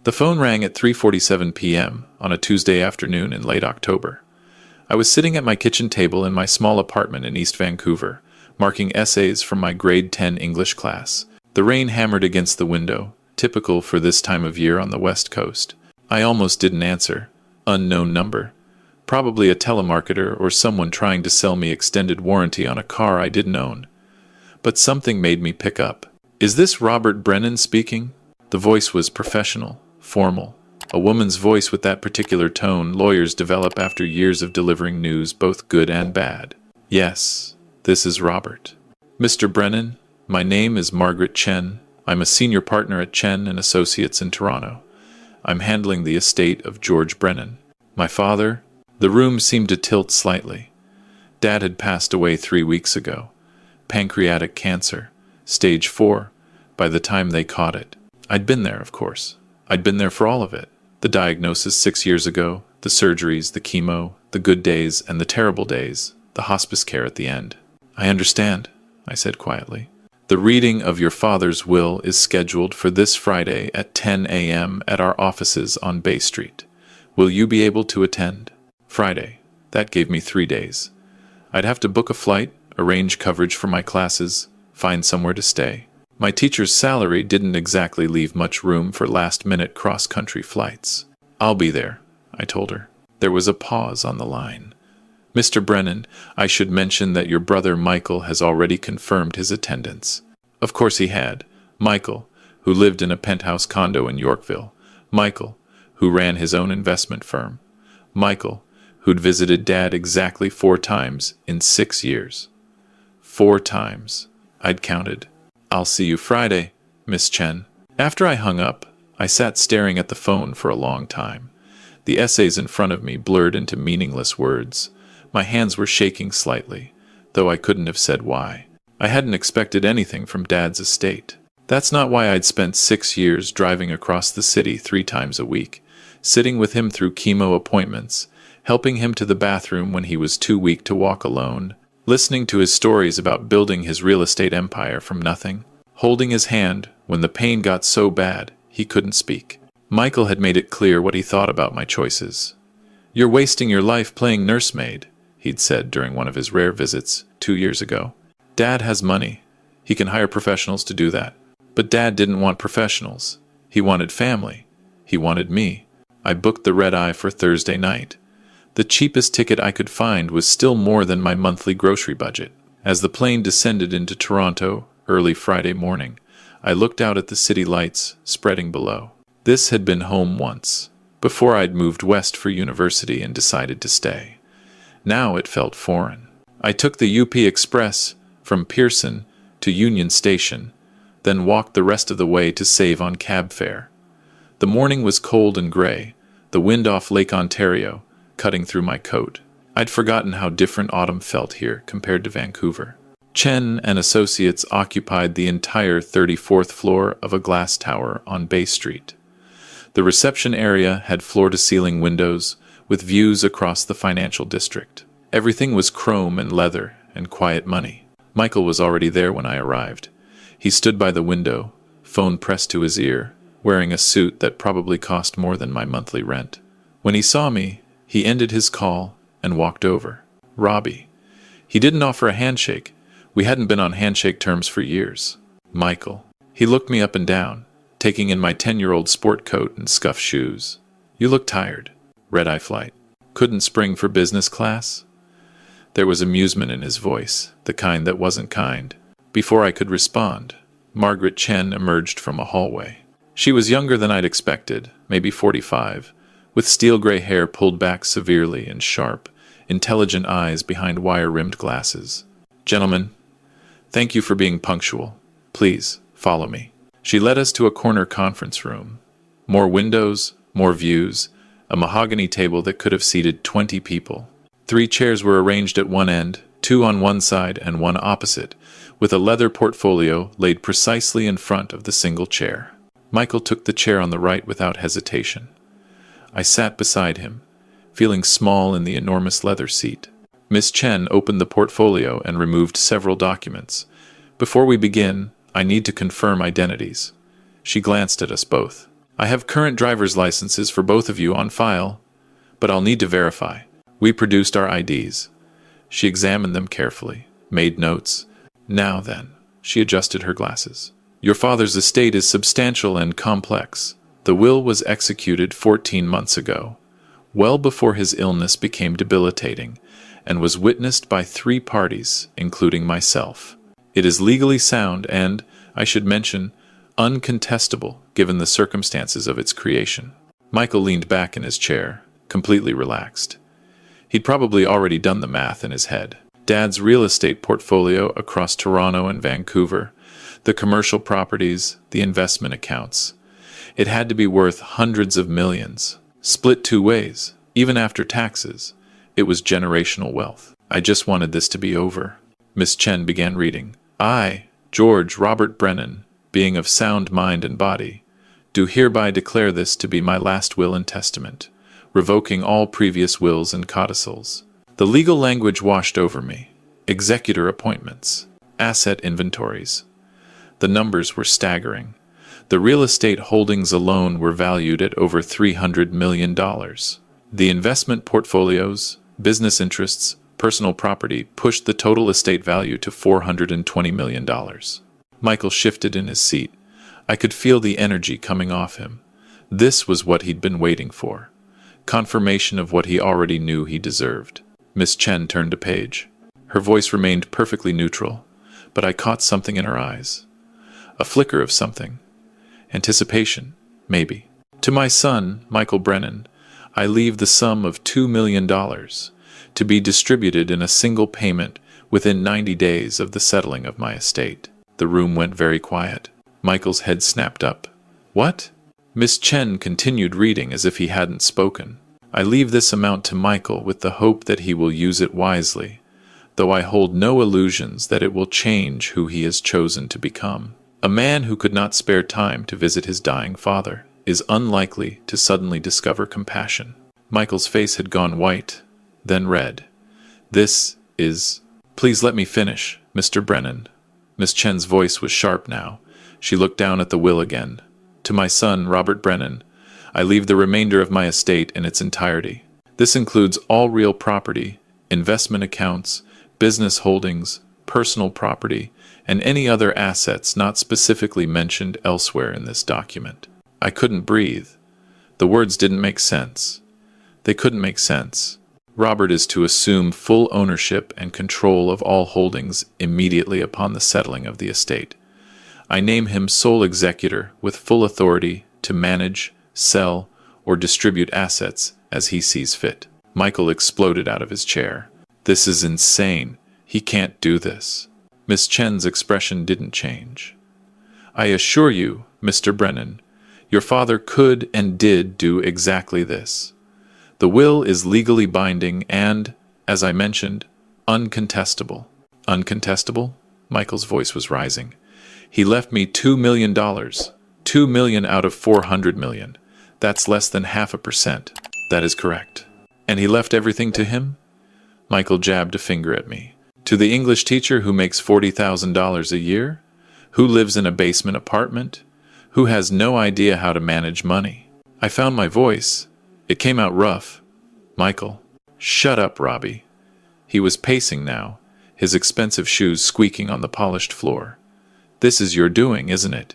The phone rang at 3:47 p.m. on a Tuesday afternoon in late October. I was sitting at my kitchen table in my small apartment in East Vancouver, marking essays from my grade 10 English class. The rain hammered against the window, typical for this time of year on the West Coast. I almost didn't answer. Unknown number. Probably a telemarketer or someone trying to sell me extended warranty on a car I didn't own. But something made me pick up. "Is this Robert Brennan speaking?" The voice was professional, formal. A woman's voice with that particular tone lawyers develop after years of delivering news, both good and bad. "Yes, this is Robert." "Mr. Brennan, my name is Margaret Chen. I'm a senior partner at Chen and Associates in Toronto. I'm handling the estate of George Brennan. My father—" The room seemed to tilt slightly. Dad had passed away 3 weeks ago. Pancreatic cancer, stage 4, by the time they caught it. I'd been there, of course. I'd been there for all of it. The diagnosis 6 years ago, the surgeries, the chemo, the good days and the terrible days, the hospice care at the end. "I understand," I said quietly. "The reading of your father's will is scheduled for this Friday at 10 a.m. at our offices on Bay Street. Will you be able to attend?" Friday. That gave me 3 days. I'd have to book a flight, arrange coverage for my classes, find somewhere to stay. My teacher's salary didn't exactly leave much room for last-minute cross-country flights. "I'll be there," I told her. There was a pause on the line. "Mr. Brennan, I should mention that your brother Michael has already confirmed his attendance." Of course he had. Michael, who lived in a penthouse condo in Yorkville. Michael, who ran his own investment firm. Michael, who'd visited Dad exactly 4 times in 6 years. 4 times. I'd counted. "I'll see you Friday, Miss Chen." After I hung up, I sat staring at the phone for a long time. The essays in front of me blurred into meaningless words. My hands were shaking slightly, though I couldn't have said why. I hadn't expected anything from Dad's estate. That's not why I'd spent 6 years driving across the city 3 times a week, sitting with him through chemo appointments, helping him to the bathroom when he was too weak to walk alone, listening to his stories about building his real estate empire from nothing, holding his hand when the pain got so bad he couldn't speak. Michael had made it clear what he thought about my choices. "You're wasting your life playing nursemaid," he'd said during one of his rare visits 2 years ago. "Dad has money. He can hire professionals to do that." But Dad didn't want professionals. He wanted family. He wanted me. I booked the red-eye for Thursday night. The cheapest ticket I could find was still more than my monthly grocery budget. As the plane descended into Toronto early Friday morning, I looked out at the city lights spreading below. This had been home once, before I'd moved west for university and decided to stay. Now it felt foreign. I took the UP Express from Pearson to Union Station, then walked the rest of the way to save on cab fare. The morning was cold and gray, the wind off Lake Ontario cutting through my coat. I'd forgotten how different autumn felt here compared to Vancouver. Chen and Associates occupied the entire 34th floor of a glass tower on Bay Street. The reception area had floor-to-ceiling windows with views across the financial district. Everything was chrome and leather and quiet money. Michael was already there when I arrived. He stood by the window, phone pressed to his ear, wearing a suit that probably cost more than my monthly rent. When he saw me, he ended his call and walked over. "Robbie." He didn't offer a handshake. We hadn't been on handshake terms for years. "Michael." He looked me up and down, taking in my 10-year-old sport coat and scuffed shoes. "You look tired." "Red-eye flight." "Couldn't spring for business class?" There was amusement in his voice, the kind that wasn't kind. Before I could respond, Margaret Chen emerged from a hallway. She was younger than I'd expected, maybe 45, with steel-gray hair pulled back severely and sharp, intelligent eyes behind wire-rimmed glasses. "Gentlemen, thank you for being punctual. Please, follow me." She led us to a corner conference room. More windows, more views, a mahogany table that could have seated 20 people. 3 chairs were arranged at one end, 2 on one side and 1 opposite, with a leather portfolio laid precisely in front of the single chair. Michael took the chair on the right without hesitation. I sat beside him, feeling small in the enormous leather seat. Miss Chen opened the portfolio and removed several documents. "Before we begin, I need to confirm identities." She glanced at us both. I have current driver's licenses for both of you on file, but I'll need to verify. We produced our IDs. She examined them carefully, made notes. Now then, she adjusted her glasses. Your father's estate is substantial and complex. The will was executed 14 months ago, well before his illness became debilitating, and was witnessed by 3 parties, including myself. It is legally sound and, I should mention, uncontestable given the circumstances of its creation. Michael leaned back in his chair, completely relaxed. He'd probably already done the math in his head. Dad's real estate portfolio across Toronto and Vancouver, the commercial properties, the investment accounts. It had to be worth hundreds of millions, split 2 ways, even after taxes. It was generational wealth. I just wanted this to be over. Miss Chen began reading. I, George Robert Brennan, being of sound mind and body, do hereby declare this to be my last will and testament, revoking all previous wills and codicils. The legal language washed over me. Executor appointments, asset inventories. The numbers were staggering. The real estate holdings alone were valued at over $300 million. The investment portfolios, business interests, personal property pushed the total estate value to $420 million. Michael shifted in his seat. I could feel the energy coming off him. This was what he'd been waiting for. Confirmation of what he already knew he deserved. Miss Chen turned a page. Her voice remained perfectly neutral, but I caught something in her eyes. A flicker of something. Anticipation, maybe. To my son, Michael Brennan, I leave the sum of $2 million to be distributed in a single payment within 90 days of the settling of my estate. The room went very quiet. Michael's head snapped up. What? Miss Chen continued reading as if he hadn't spoken. I leave this amount to Michael with the hope that he will use it wisely, though I hold no illusions that it will change who he has chosen to become. A man who could not spare time to visit his dying father is unlikely to suddenly discover compassion. Michael's face had gone white, then red. This is... Please let me finish, Mr. Brennan. Miss Chen's voice was sharp now. She looked down at the will again. To my son, Robert Brennan, I leave the remainder of my estate in its entirety. This includes all real property, investment accounts, business holdings, personal property, and any other assets not specifically mentioned elsewhere in this document. I couldn't breathe. The words didn't make sense. They couldn't make sense. Robert is to assume full ownership and control of all holdings immediately upon the settling of the estate. I name him sole executor with full authority to manage, sell, or distribute assets as he sees fit. Michael exploded out of his chair. This is insane. He can't do this. Miss Chen's expression didn't change. I assure you, Mr. Brennan, your father could and did do exactly this. The will is legally binding and, as I mentioned, uncontestable. Uncontestable? Michael's voice was rising. He left me $2 million. $2 million out of $400 million. That's less than 0.5%. That is correct. And he left everything to him? Michael jabbed a finger at me. To the English teacher who makes $40,000 a year? Who lives in a basement apartment? Who has no idea how to manage money? I found my voice. It came out rough. Michael. Shut up, Robbie. He was pacing now, his expensive shoes squeaking on the polished floor. This is your doing, isn't it?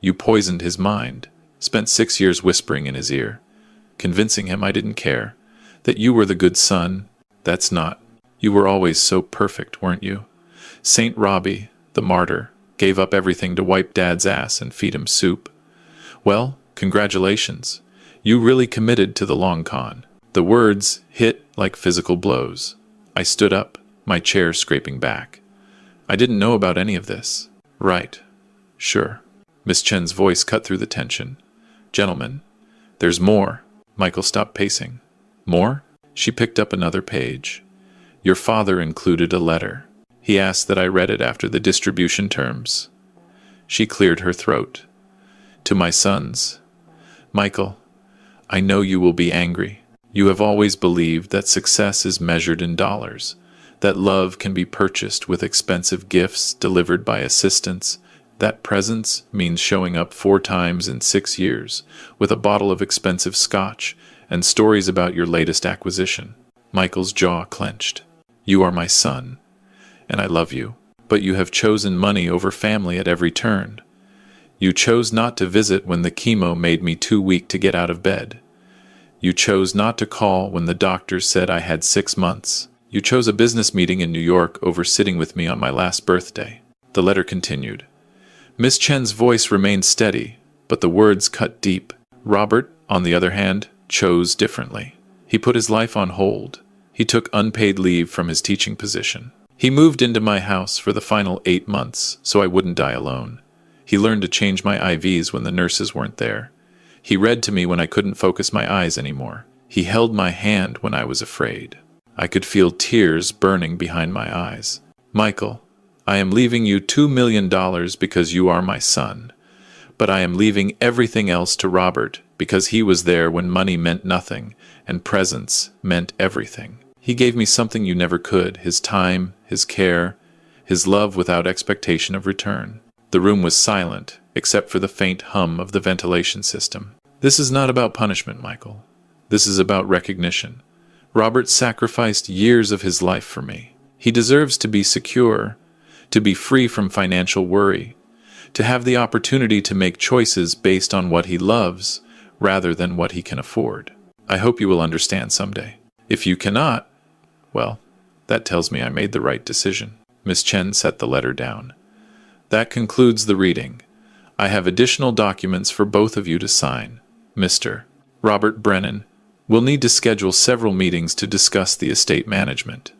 You poisoned his mind, spent 6 years whispering in his ear, convincing him I didn't care, that you were the good son. That's not. You were always so perfect, weren't you? Saint Robbie, the martyr, gave up everything to wipe Dad's ass and feed him soup. Well, congratulations. You really committed to the long con. The words hit like physical blows. I stood up, my chair scraping back. I didn't know about any of this. Right. Sure. Miss Chen's voice cut through the tension. Gentlemen, there's more. Michael stopped pacing. More? She picked up another page. Your father included a letter. He asked that I read it after the distribution terms. She cleared her throat. To my sons. Michael, I know you will be angry. You have always believed that success is measured in dollars, that love can be purchased with expensive gifts delivered by assistants, That presence means showing up 4 times in 6 years with a bottle of expensive scotch and stories about your latest acquisition. Michael's jaw clenched. You are my son, and I love you. But you have chosen money over family at every turn. You chose not to visit when the chemo made me too weak to get out of bed. You chose not to call when the doctors said I had 6 months. You chose a business meeting in New York over sitting with me on my last birthday. The letter continued. Miss Chen's voice remained steady, but the words cut deep. Robert, on the other hand, chose differently. He put his life on hold. He took unpaid leave from his teaching position. He moved into my house for the final 8 months so I wouldn't die alone. He learned to change my IVs when the nurses weren't there. He read to me when I couldn't focus my eyes anymore. He held my hand when I was afraid. I could feel tears burning behind my eyes. Michael, I am leaving you $2 million because you are my son. But I am leaving everything else to Robert because he was there when money meant nothing and presence meant everything. He gave me something you never could, his time, his care, his love without expectation of return. The room was silent, except for the faint hum of the ventilation system. This is not about punishment, Michael. This is about recognition. Robert sacrificed years of his life for me. He deserves to be secure, to be free from financial worry, to have the opportunity to make choices based on what he loves rather than what he can afford. I hope you will understand someday. If you cannot, well, that tells me I made the right decision. Miss Chen set the letter down. That concludes the reading. I have additional documents for both of you to sign. Mr. Robert Brennan will need to schedule several meetings to discuss the estate management.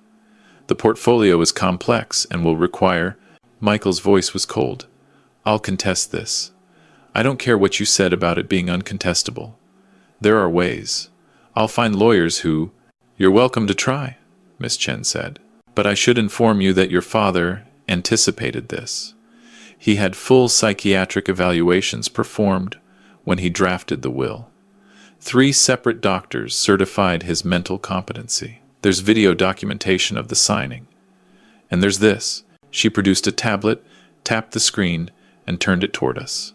The portfolio is complex and will require— Michael's voice was cold. I'll contest this. I don't care what you said about it being uncontestable. There are ways. I'll find lawyers who— You're welcome to try, Miss Chen said. But I should inform you that your father anticipated this. He had full psychiatric evaluations performed when he drafted the will. 3 separate doctors certified his mental competency. There's video documentation of the signing. And there's this. She produced a tablet, tapped the screen, and turned it toward us.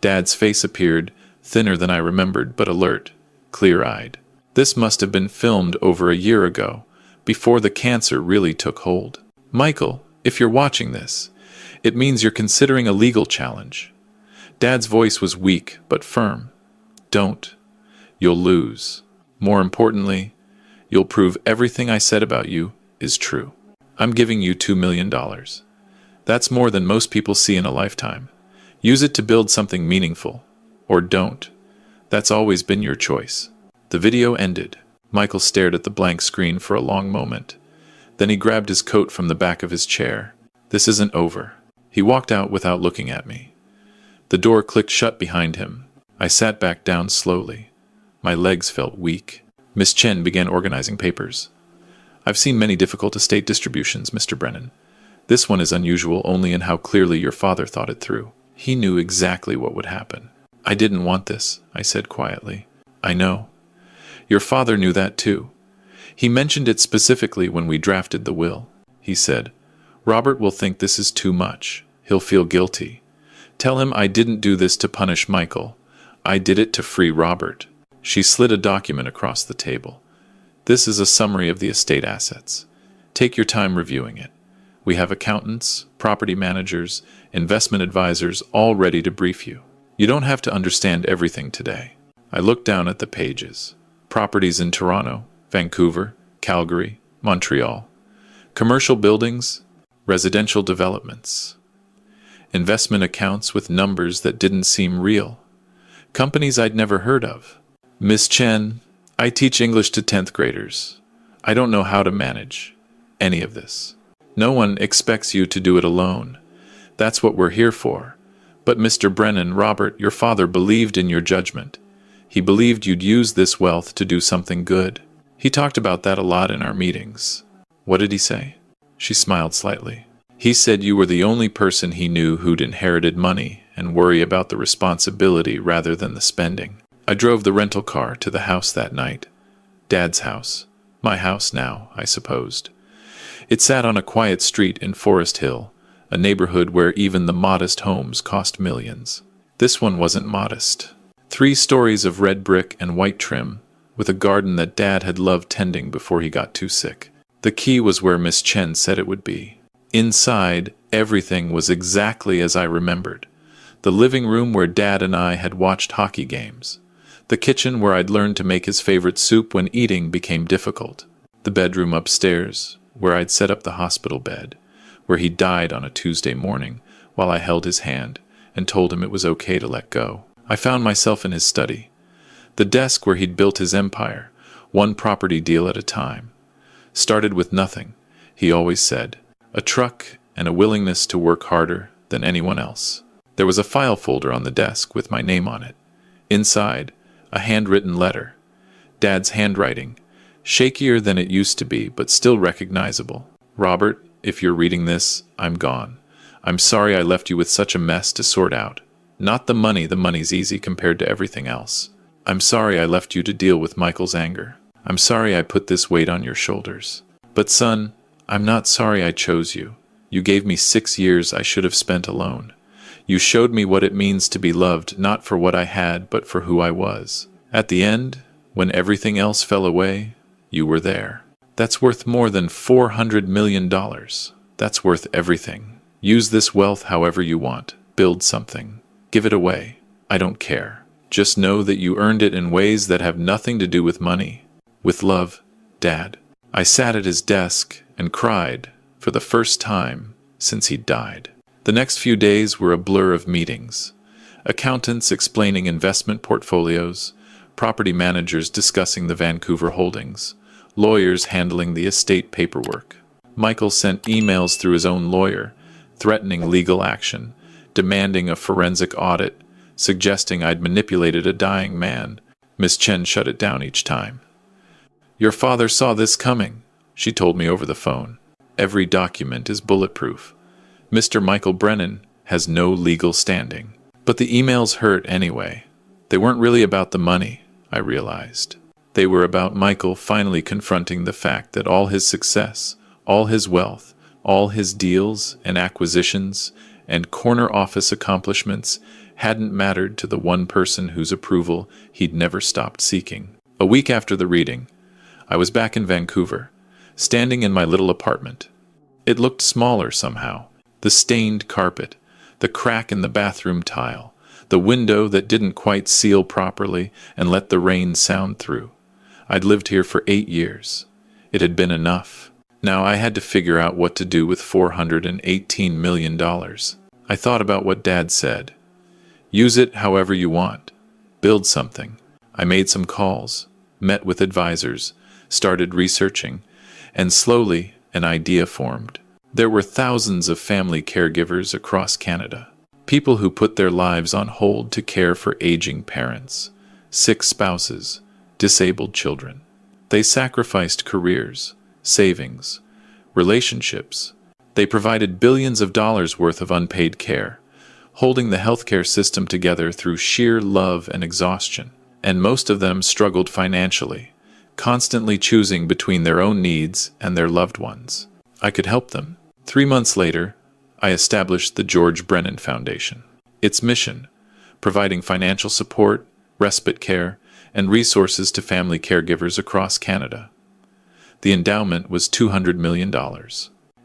Dad's face appeared, thinner than I remembered, but alert, clear-eyed. This must have been filmed over a year ago, before the cancer really took hold. Michael, if you're watching this, it means you're considering a legal challenge. Dad's voice was weak but firm. Don't. You'll lose. More importantly, you'll prove everything I said about you is true. I'm giving you $2 million. That's more than most people see in a lifetime. Use it to build something meaningful. Or don't. That's always been your choice. The video ended. Michael stared at the blank screen for a long moment. Then he grabbed his coat from the back of his chair. This isn't over. He walked out without looking at me. The door clicked shut behind him. I sat back down slowly. My legs felt weak. Miss Chen began organizing papers. I've seen many difficult estate distributions, Mr. Brennan. This one is unusual only in how clearly your father thought it through. He knew exactly what would happen. I didn't want this, I said quietly. I know. Your father knew that too. He mentioned it specifically when we drafted the will. He said, Robert will think this is too much. He'll feel guilty. Tell him I didn't do this to punish Michael. I did it to free Robert. She slid a document across the table. This is a summary of the estate assets. Take your time reviewing it. We have accountants, property managers, investment advisors all ready to brief you. You don't have to understand everything today. I looked down at the pages. Properties in Toronto, Vancouver, Calgary, Montreal. Commercial buildings, residential developments. Investment accounts with numbers that didn't seem real. Companies I'd never heard of. Miss Chen, I teach English to 10th graders. I don't know how to manage any of this. No one expects you to do it alone. That's what we're here for. But Mr. Brennan, Robert, your father believed in your judgment. He believed you'd use this wealth to do something good. He talked about that a lot in our meetings. What did he say? She smiled slightly. He said you were the only person he knew who'd inherited money and worry about the responsibility rather than the spending. I drove the rental car to the house that night. Dad's house. My house now, I supposed. It sat on a quiet street in Forest Hill, a neighborhood where even the modest homes cost millions. This one wasn't modest. 3 stories of red brick and white trim, with a garden that Dad had loved tending before he got too sick. The key was where Miss Chen said it would be. Inside, everything was exactly as I remembered. The living room where Dad and I had watched hockey games. The kitchen where I'd learned to make his favorite soup when eating became difficult. The bedroom upstairs, where I'd set up the hospital bed, where he died on a Tuesday morning while I held his hand and told him it was okay to let go. I found myself in his study, the desk where he'd built his empire, one property deal at a time. Started with nothing, he always said, a truck and a willingness to work harder than anyone else. There was a file folder on the desk with my name on it. Inside, a handwritten letter. Dad's handwriting, shakier than it used to be, but still recognizable. Robert, if you're reading this, I'm gone. I'm sorry I left you with such a mess to sort out. Not the money's easy compared to everything else. I'm sorry I left you to deal with Michael's anger. I'm sorry I put this weight on your shoulders. But son, I'm not sorry I chose you. You gave me 6 years I should have spent alone. You showed me what it means to be loved, not for what I had, but for who I was. At the end, when everything else fell away, you were there. That's worth more than $400 million. That's worth everything. Use this wealth however you want. Build something. Give it away. I don't care. Just know that you earned it in ways that have nothing to do with money. With love, Dad. I sat at his desk and cried for the first time since he died. The next few days were a blur of meetings. Accountants explaining investment portfolios, property managers discussing the Vancouver holdings, lawyers handling the estate paperwork. Michael sent emails through his own lawyer, threatening legal action, demanding a forensic audit, suggesting I'd manipulated a dying man. Miss Chen shut it down each time. Your father saw this coming, she told me over the phone. Every document is bulletproof. Mr. Michael Brennan has no legal standing. But the emails hurt anyway. They weren't really about the money, I realized. They were about Michael finally confronting the fact that all his success, all his wealth, all his deals and acquisitions and corner office accomplishments hadn't mattered to the one person whose approval he'd never stopped seeking. A week after the reading, I was back in Vancouver, standing in my little apartment. It looked smaller somehow. The stained carpet, the crack in the bathroom tile, the window that didn't quite seal properly and let the rain sound through. I'd lived here for 8 years. It had been enough. Now I had to figure out what to do with $418 million. I thought about what Dad said. Use it however you want. Build something. I made some calls, met with advisors, started researching, and slowly an idea formed. There were thousands of family caregivers across Canada, people who put their lives on hold to care for aging parents, sick spouses, disabled children. They sacrificed careers, savings, relationships. They provided billions of dollars worth of unpaid care, holding the healthcare system together through sheer love and exhaustion. And most of them struggled financially, constantly choosing between their own needs and their loved ones. I could help them. 3 months later, I established the George Brennan Foundation. Its mission, providing financial support, respite care, and resources to family caregivers across Canada. The endowment was $200 million.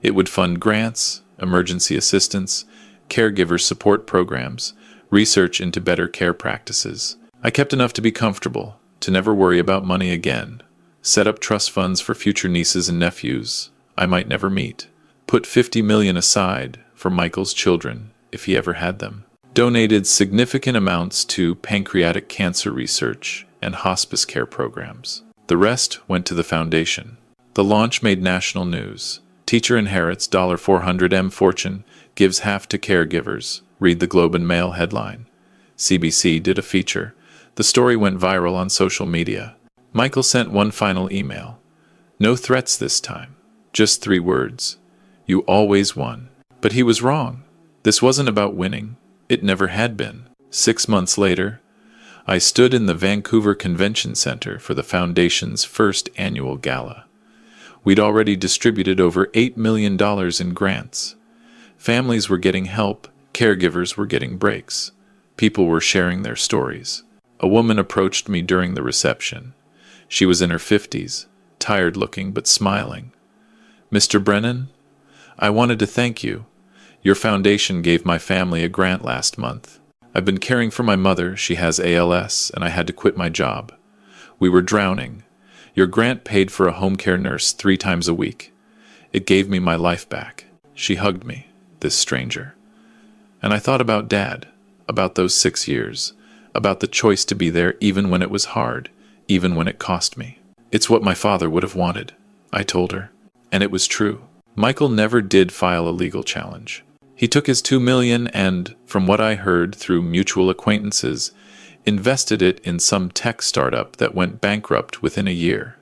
It would fund grants, emergency assistance, caregiver support programs, research into better care practices. I kept enough to be comfortable, to never worry about money again, set up trust funds for future nieces and nephews I might never meet, put $50 million aside for Michael's children if he ever had them, donated significant amounts to pancreatic cancer research and hospice care programs. The rest went to the foundation. The launch made national news. Teacher inherits $400M fortune, gives half to caregivers. Read the Globe and Mail headline. CBC did a feature. The story went viral on social media. Michael sent one final email. No threats this time. Just 3 words. You always won. But he was wrong. This wasn't about winning. It never had been. 6 months later, I stood in the Vancouver Convention Center for the Foundation's first annual gala. We'd already distributed over $8 million in grants. Families were getting help, caregivers were getting breaks. People were sharing their stories. A woman approached me during the reception. She was in her 50s, tired looking but smiling. "Mr. Brennan, I wanted to thank you. Your foundation gave my family a grant last month. I've been caring for my mother, she has ALS, and I had to quit my job. We were drowning. Your grant paid for a home care nurse 3 times a week. It gave me my life back." She hugged me, this stranger. And I thought about Dad, about those 6 years, about the choice to be there even when it was hard, even when it cost me. "It's what my father would have wanted," I told her. And it was true. Michael never did file a legal challenge. He took his $2 million and, from what I heard through mutual acquaintances, invested it in some tech startup that went bankrupt within a year.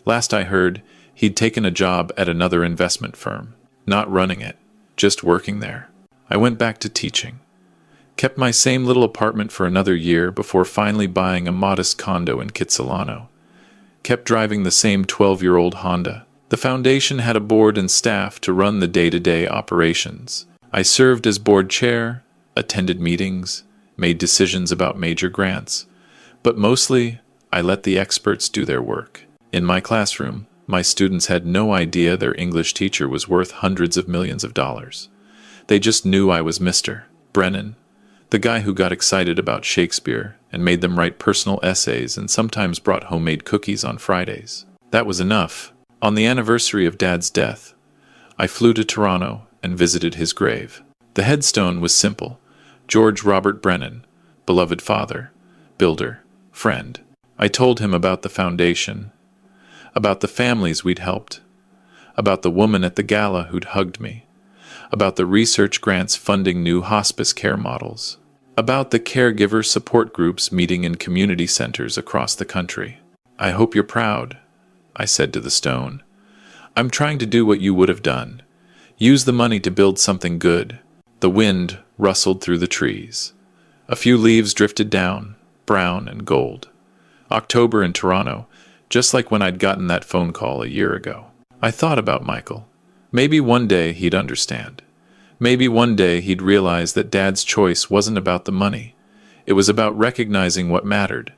Last I heard, he'd taken a job at another investment firm, not running it, just working there. I went back to teaching. Kept my same little apartment for another year before finally buying a modest condo in Kitsilano. Kept driving the same 12-year-old Honda. The foundation had a board and staff to run the day-to-day operations. I served as board chair, attended meetings, made decisions about major grants. But mostly, I let the experts do their work. In my classroom, my students had no idea their English teacher was worth hundreds of millions of dollars. They just knew I was Mr. Brennan, the guy who got excited about Shakespeare and made them write personal essays and sometimes brought homemade cookies on Fridays. That was enough. On the anniversary of Dad's death, I flew to Toronto and visited his grave. The headstone was simple: George Robert Brennan, beloved father, builder, friend. I told him about the foundation, about the families we'd helped, about the woman at the gala who'd hugged me, about the research grants funding new hospice care models, about the caregiver support groups meeting in community centers across the country. "I hope you're proud," I said to the stone. "I'm trying to do what you would have done. Use the money to build something good." The wind rustled through the trees. A few leaves drifted down, brown and gold. October in Toronto, just like when I'd gotten that phone call a year ago. I thought about Michael. Maybe one day he'd understand. Maybe one day he'd realize that Dad's choice wasn't about the money. It was about recognizing what mattered: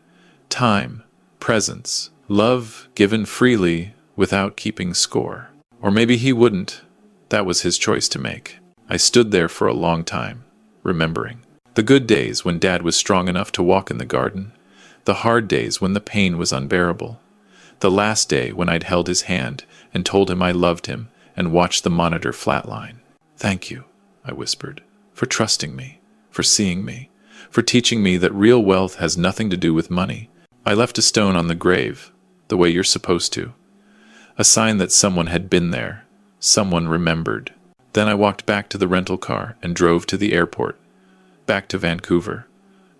time, presence, love given freely without keeping score. Or maybe he wouldn't. That was his choice to make. I stood there for a long time, remembering. The good days when Dad was strong enough to walk in the garden. The hard days when the pain was unbearable. The last day when I'd held his hand and told him I loved him and watched the monitor flatline. "Thank you," I whispered, "for trusting me, for seeing me, for teaching me that real wealth has nothing to do with money." I left a stone on the grave, the way you're supposed to. A sign that someone had been there, someone remembered. Then I walked back to the rental car and drove to the airport, back to Vancouver,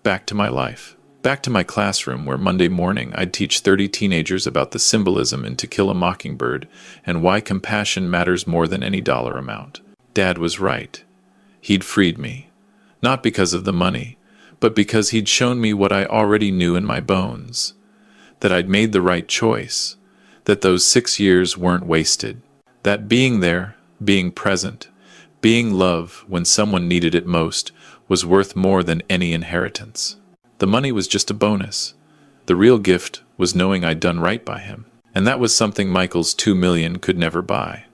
back to my life, back to my classroom where Monday morning I'd teach 30 teenagers about the symbolism in To Kill a Mockingbird and why compassion matters more than any dollar amount. Dad was right. He'd freed me, not because of the money, but because he'd shown me what I already knew in my bones, that I'd made the right choice, that those 6 years weren't wasted, that being there, being present, being love when someone needed it most was worth more than any inheritance. The money was just a bonus. The real gift was knowing I'd done right by him. And that was something Michael's $2 million could never buy.